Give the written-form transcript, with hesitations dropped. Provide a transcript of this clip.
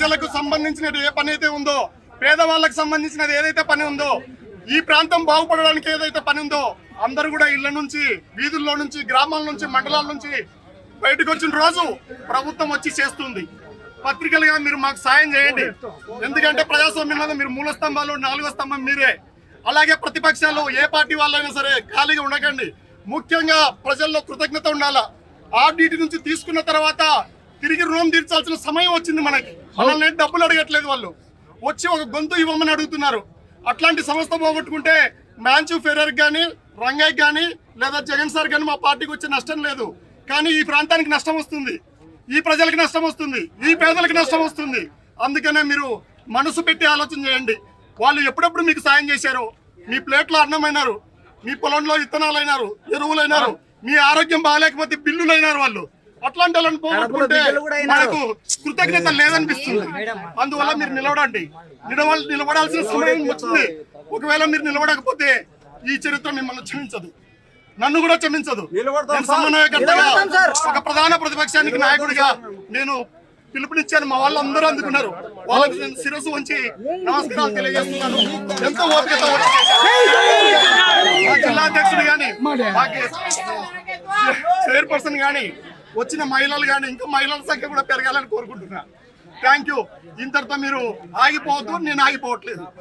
ప్రజలకు సంబంధించినది ఏ పని అయితే ఉందో, పేదవాళ్ళకు సంబంధించినది ఏదైతే పని ఉందో, ఈ ప్రాంతం బాగుపడడానికి ఏదైతే పని ఉందో అందరూ కూడా ఇళ్ల నుంచి, వీధుల్లో నుంచి, గ్రామాల నుంచి, మండలాల నుంచి బయటకు వచ్చిన రోజు ప్రభుత్వం వచ్చి చేస్తుంది. పత్రికలుగా మీరు మాకు సాయం చేయండి. ఎందుకంటే ప్రజాస్వామ్యంలో మీరు మూల స్తంభాలు, 4వ స్తంభం మీరే. అలాగే ప్రతిపక్షాలు ఏ పార్టీ వాళ్ళైనా సరే ఖాళీగా ఉండకండి. ముఖ్యంగా ప్రజల్లో కృతజ్ఞత ఉండాలా. ఆర్డీటీ నుంచి తీసుకున్న తర్వాత తిరిగి రుణం తీర్చాల్సిన సమయం వచ్చింది. మనల్ని డబ్బులు అడగట్లేదు, వాళ్ళు వచ్చి ఒక గొంతు ఇవ్వమని అడుగుతున్నారు. అట్లాంటి సంస్థ పోగొట్టుకుంటే మ్యాన్చు ఫెరర్ కానీ, రంగయ్య కానీ, లేదా జగన్ సార్ కానీ మా పార్టీకి వచ్చే నష్టం లేదు. కానీ ఈ ప్రాంతానికి నష్టం వస్తుంది, ఈ ప్రజలకు నష్టం వస్తుంది, ఈ పేదలకు నష్టం వస్తుంది. అందుకనే మీరు మనసు పెట్టి ఆలోచన చేయండి. వాళ్ళు ఎప్పుడెప్పుడు మీకు సాయం చేశారు, మీ ప్లేట్లో అన్నమైనారు, మీ పొలంలో విత్తనాలు అయినారు, ఎరువులు అయినారు, మీ ఆరోగ్యం బాగాలేకపోతే బిల్లులు అయినారు. వాళ్ళు అట్లాంటి వాళ్ళని పోగొట్టుకుంటే మనకు కృతజ్ఞత లేదనిపిస్తుంది. అందువల్ల మీరు నిలబడాల్సిన సమయం వచ్చింది. ఒకవేళ మీరు నిలబడకపోతే ఈ చరిత్ర మిమ్మల్ని క్షమించదు, నన్ను కూడా క్షమించదు. సమన్వయకర్తగా, ఒక ప్రధాన ప్రతిపక్షానికి నాయకుడిగా నేను పిలుపునిచ్చాను. మా వాళ్ళు అందరూ అందుకున్నారు. వాళ్ళకి నేను శిరస్సు వంచి నమస్కారాలు తెలియజేస్తున్నాను. ఎంతో ఓపికతో జిల్లా అధ్యక్షుడు కానీ, చైర్పర్సన్ కానీ, వచ్చిన మహిళలు కానీ, ఇంకా మహిళల సంఖ్య కూడా పెరగాలని కోరుకుంటున్నా. Thank you. ఇంతటితో మీరు ఆగిపోవద్దు, నేను ఆగిపోవట్లేదు.